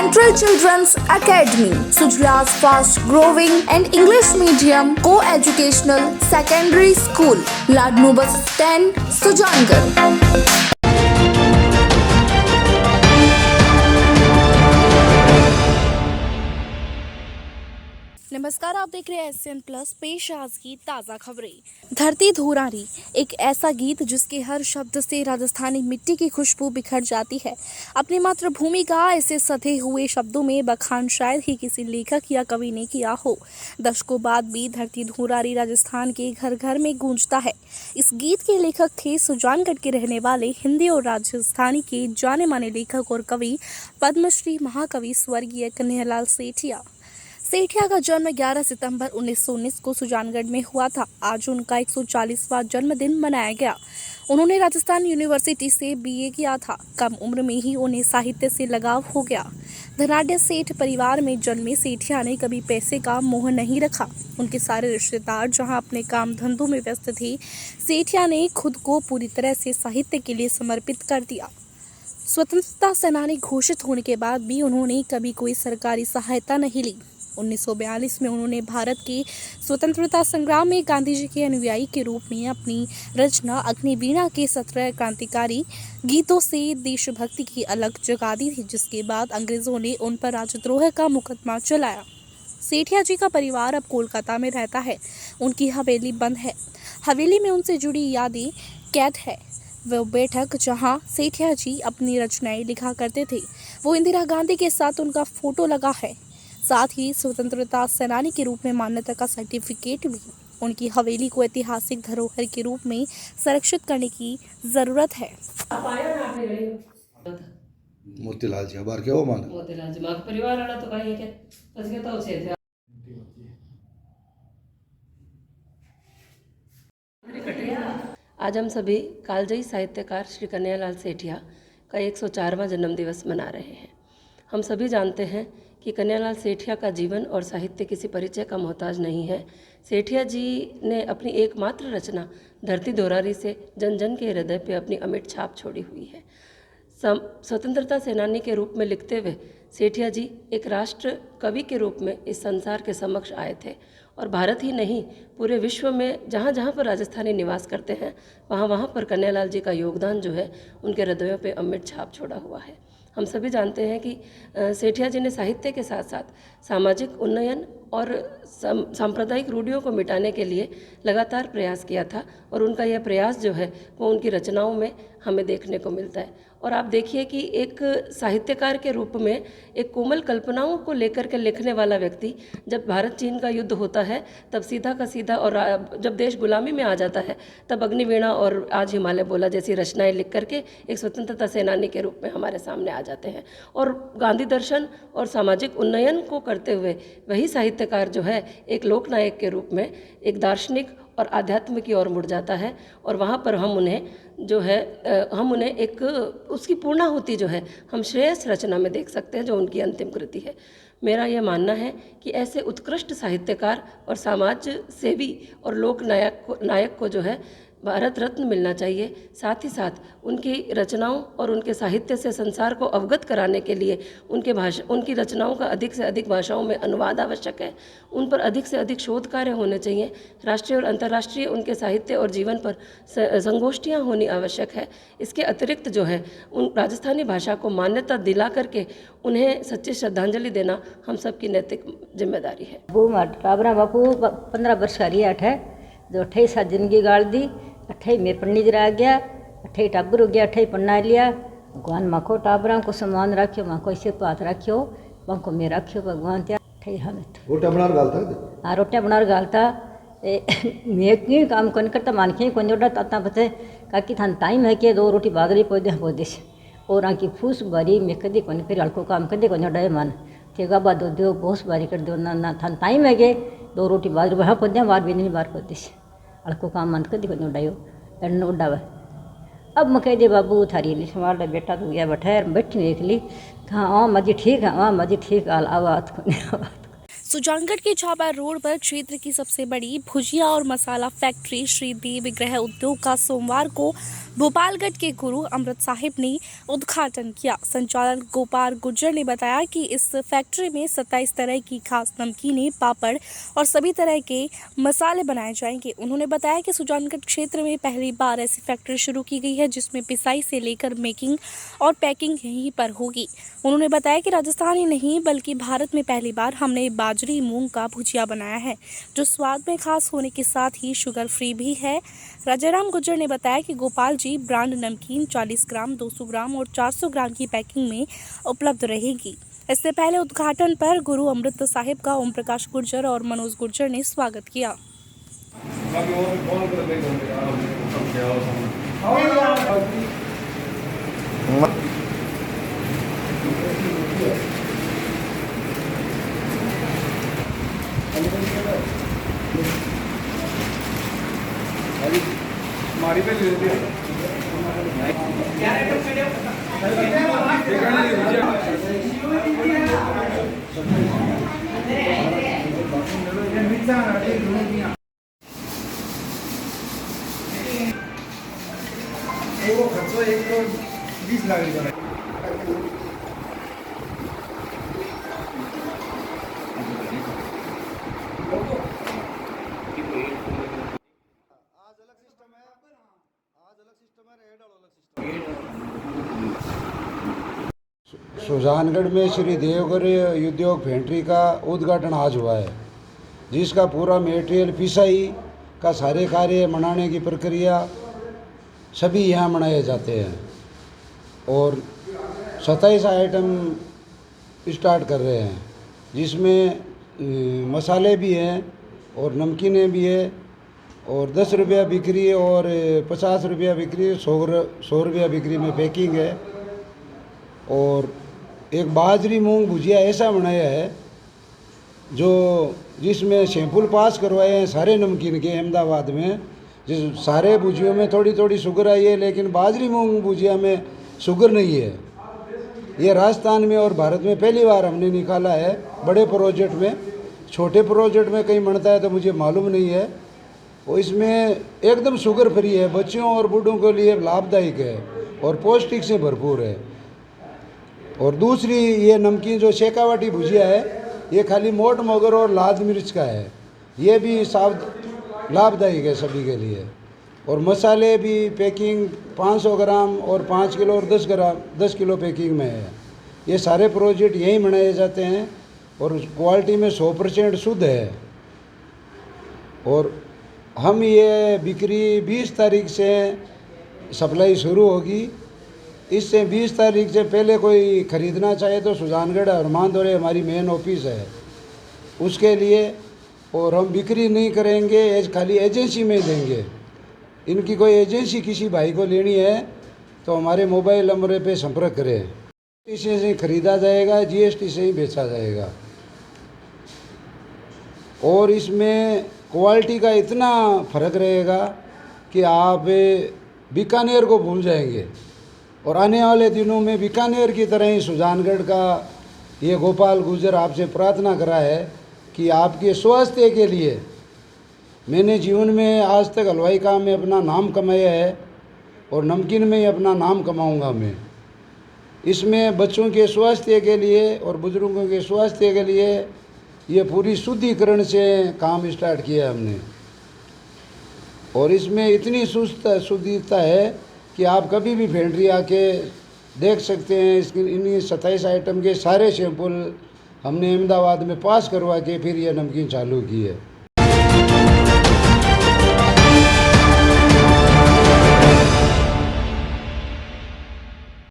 Central Children's Academy, Sujla's fast-growing and English medium co-educational secondary school, Ladnu Bus Stand, Sujangarh. नमस्कार, आप देख रहे हैं एसएन प्लस। पेश आज की ताज़ा खबरें। धरती धुरारी एक ऐसा गीत जिसके हर शब्द से राजस्थानी मिट्टी की खुशबू बिखर जाती है। अपनी मातृभूमि का ऐसे सधे हुए शब्दों में बखान शायद ही किसी लेखक या कवि ने किया हो। दशकों बाद भी धरती धुरारी राजस्थान के घर घर में गूंजता है। इस गीत के लेखक थे सुजानगढ़ के रहने वाले हिंदी और राजस्थानी के जाने माने लेखक और कवि पद्मश्री महाकवि स्वर्गीय कन्हैयालाल सेठिया। सेठिया का जन्म 11 सितंबर 1919 को सुजानगढ़ में हुआ था। आज उनका 140वां जन्मदिन मनाया गया। उन्होंने राजस्थान यूनिवर्सिटी से बीए किया था। कम उम्र में ही उन्हें साहित्य से लगाव हो गया। धनाढ्य सेठ परिवार में जन्मे सेठिया ने कभी पैसे का मोह नहीं रखा। उनके सारे रिश्तेदार जहां अपने काम धंधों में व्यस्त थे, सेठिया ने खुद को पूरी तरह से साहित्य के लिए समर्पित कर दिया। स्वतंत्रता सेनानी घोषित होने के बाद भी उन्होंने कभी कोई सरकारी सहायता नहीं ली। 1942 में उन्होंने भारत के स्वतंत्रता संग्राम में गांधी जी के अनुयायी के रूप में अपनी रचना अग्निवीणा के 17 क्रांतिकारी गीतों से देशभक्ति की अलग जगा दी थी, जिसके बाद अंग्रेजों ने उन पर राजद्रोह का मुकदमा चलाया। सेठिया जी का परिवार अब कोलकाता में रहता है। उनकी हवेली बंद है। हवेली में उनसे जुड़ी यादें कैद है। वो बैठक जहां सेठिया जी अपनी रचनाएं लिखा करते थे, वो इंदिरा गांधी के साथ उनका फोटो लगा है। साथ ही स्वतंत्रता सेनानी के रूप में मान्यता का सर्टिफिकेट भी। उनकी हवेली को ऐतिहासिक धरोहर के रूप में संरक्षित करने की जरूरत है। मोतीलाल जी अबार केवो मान मोतीलाल जी माग परिवार वाला तो काही के પછી કેતો છે आज हम सभी कालजयी साहित्यकार श्री कन्हैयालाल सेठिया का 104वां जन्म दिवस मना रहे हैं। हम सभी जानते हैं कि कन्हैयालाल सेठिया का जीवन और साहित्य किसी परिचय का मोहताज नहीं है। सेठिया जी ने अपनी एकमात्र रचना धरती धुरारी से जन जन के हृदय पे अपनी अमिट छाप छोड़ी हुई है। स्वतंत्रता सेनानी के रूप में लिखते हुए सेठिया जी एक राष्ट्र कवि के रूप में इस संसार के समक्ष आए थे और भारत ही नहीं पूरे विश्व में जहाँ जहाँ पर राजस्थानी निवास करते हैं वहाँ वहाँ पर कन्हैयालाल जी का योगदान जो है उनके हृदयों पे अमिट छाप छोड़ा हुआ है। हम सभी जानते हैं कि सेठिया जी ने साहित्य के साथ साथ सामाजिक उन्नयन और सांप्रदायिक रूढ़ियों को मिटाने के लिए लगातार प्रयास किया था और उनका यह प्रयास जो है वो उनकी रचनाओं में हमें देखने को मिलता है। और आप देखिए कि एक साहित्यकार के रूप में एक कोमल कल्पनाओं को लेकर के लिखने वाला व्यक्ति जब भारत चीन का युद्ध होता है तब सीधा का सीधा, और जब देश गुलामी में आ जाता है तब अग्निवीणा और आज हिमालय बोला जैसी रचनाएं लिख करके एक स्वतंत्रता सेनानी के रूप में हमारे सामने आ जाते हैं। और गांधी दर्शन और सामाजिक उन्नयन को करते हुए वही साहित्यकार जो है एक लोकनायक के रूप में एक दार्शनिक और आध्यात्म की ओर मुड़ जाता है और वहाँ पर हम उन्हें एक उसकी पूर्णाहुति जो है हम श्रेयस रचना में देख सकते हैं जो उनकी अंतिम कृति है। मेरा यह मानना है कि ऐसे उत्कृष्ट साहित्यकार और समाज सेवी और लोक नायक को जो है भारत रत्न मिलना चाहिए। साथ ही साथ उनकी रचनाओं और उनके साहित्य से संसार को अवगत कराने के लिए उनकी रचनाओं का अधिक से अधिक भाषाओं में अनुवाद आवश्यक है। उन पर अधिक से अधिक शोध कार्य होने चाहिए। राष्ट्रीय और अंतर्राष्ट्रीय उनके साहित्य और जीवन पर संगोष्ठियाँ होनी आवश्यक है। इसके अतिरिक्त जो है उन राजस्थानी भाषा को मान्यता दिला करके उन्हें सच्ची श्रद्धांजलि देना हम सबकी नैतिक जिम्मेदारी है। टाबरा बापू 15 वर्ष का रिया है जो 28 साल जिंदगी गाड़ दी। 28 में पढ़ने जरा गया, 28 टाबर हो गया, 28 पढ़ना लिया। भगवान माँ को टाबरा को सम्मान रखियो, माँ को इसे पात रखियो, माँ को मैं रखियो भगवान त्या 28 हमें रोटियां बना गालता हाँ रोटियां बना गालता मैं क्यों काम कौन करता मान के कौन जोड़ा ताता बचे काकी थान टाइम है कि 2 रोटी बाजरी पौधे पौधे से और आँकी फूस बारी मैं कदी कौन फिर हल्को काम कदे कौन जोड़ा मन थे गाबा दो दो बहुत बारी कर दो ना थान टाइम है कि 2 रोटी बाजरी वहाँ पौधे बार भी नहीं बार पौधे से हल्को काम मन कदी कौन जोड़ायो एन उड़ावे। अब मैं कह दे बाबू थारी ली संभाल बेटा तो गया बैठा बैठी देख ली हाँ मजी ठीक है हाँ मजी ठीक हाल आवाज़ को सुजानगढ़ के छाबा रोड पर क्षेत्र की सबसे बड़ी भुजिया और मसाला फैक्ट्री श्री देव गृह उद्योग का सोमवार को भोपालगढ़ के गुरु अमृत साहिब ने उद्घाटन किया। संचालक गोपाल गुर्जर ने बताया कि इस फैक्ट्री में 27 तरह की खास नमकीनें, पापड़ और सभी तरह के मसाले बनाए जाएंगे। उन्होंने बताया कि सुजानगढ़ क्षेत्र में पहली बार ऐसी फैक्ट्री शुरू की गई है जिसमें पिसाई से लेकर मेकिंग और पैकिंग यहीं पर होगी। उन्होंने बताया कि राजस्थान ही नहीं बल्कि भारत में पहली बार हमने बाजरी मूंग का भुजिया बनाया है जो स्वाद में खास होने के साथ ही शुगर फ्री भी है। राजाराम गुर्जर ने बताया कि गोपाल जी ब्रांड नमकीन 40 ग्राम, 200 ग्राम और 400 ग्राम की पैकिंग में उपलब्ध रहेगी। इससे पहले उद्घाटन पर गुरु अमृत साहिब का ओम प्रकाश गुर्जर और मनोज गुर्जर ने स्वागत किया। हमारी पे ले लेते वो खर्चा 120 लाख रुपये सुजानगढ़ में श्री देवगढ़ उद्योग फैक्ट्री का उद्घाटन आज हुआ है, जिसका पूरा मटेरियल पिसाई का सारे कार्य मनाने की प्रक्रिया सभी यहाँ मनाए जाते हैं और 27 आइटम स्टार्ट कर रहे हैं, जिसमें मसाले भी हैं और नमकीनें भी है और 10 रुपया बिक्री और 50 रुपया बिक्री, 100 रुपया बिक्री में पैकिंग है। और एक बाजरी मूंग भुजिया ऐसा बनाया है जो जिसमें सैंपल पास करवाए हैं सारे नमकीन के अहमदाबाद में। जिस सारे भुजियों में थोड़ी थोड़ी शुगर आई है, लेकिन बाजरी मूंग भुजिया में शुगर नहीं है। ये राजस्थान में और भारत में पहली बार हमने निकाला है बड़े प्रोजेक्ट में। छोटे प्रोजेक्ट में कहीं बनता है तो मुझे मालूम नहीं है। और इसमें एकदम शुगर फ्री है, बच्चों और बूढ़ों के लिए लाभदायक है और पौष्टिक से भरपूर है। और दूसरी ये नमकीन जो शेकावटी भुजिया है, ये खाली मोट मोगर और लाल मिर्च का है, ये भी लाभदायक है सभी के लिए। और मसाले भी पैकिंग 500 ग्राम और 5 किलो और 10 किलो पैकिंग में है। ये सारे प्रोजेक्ट यहीं बनाए जाते हैं और क्वालिटी में 100% शुद्ध है। और हम ये बिक्री 20 तारीख से सप्लाई शुरू होगी। इससे 20 तारीख से पहले कोई ख़रीदना चाहे तो सुजानगढ़ हनुमान दौरे हमारी मेन ऑफिस है उसके लिए। और हम बिक्री नहीं करेंगे, खाली एजेंसी में देंगे। इनकी कोई एजेंसी किसी भाई को लेनी है तो हमारे मोबाइल नंबर पे संपर्क करें। GST से ख़रीदा जाएगा, GST से ही बेचा जाएगा। और इसमें क्वालिटी का इतना फ़र्क रहेगा कि आप बीकानेर को भूल जाएंगे। और आने वाले दिनों में बीकानेर की तरह ही सुजानगढ़ का ये गोपाल गुर्जर आपसे प्रार्थना करा है कि आपके स्वास्थ्य के लिए, मैंने जीवन में आज तक हलवाई काम में अपना नाम कमाया है और नमकीन में ही अपना नाम कमाऊंगा मैं। इसमें बच्चों के स्वास्थ्य के लिए और बुजुर्गों के स्वास्थ्य के लिए ये पूरी शुद्धिकरण से काम स्टार्ट किया हमने। और इसमें इतनी शुद्धता है कि आप कभी भी फैक्ट्री आके देख सकते हैं। इसकी इन्हीं 27 आइटम के सारे सैंपल हमने अहमदाबाद में पास करवा के फिर यह नमकीन चालू की है।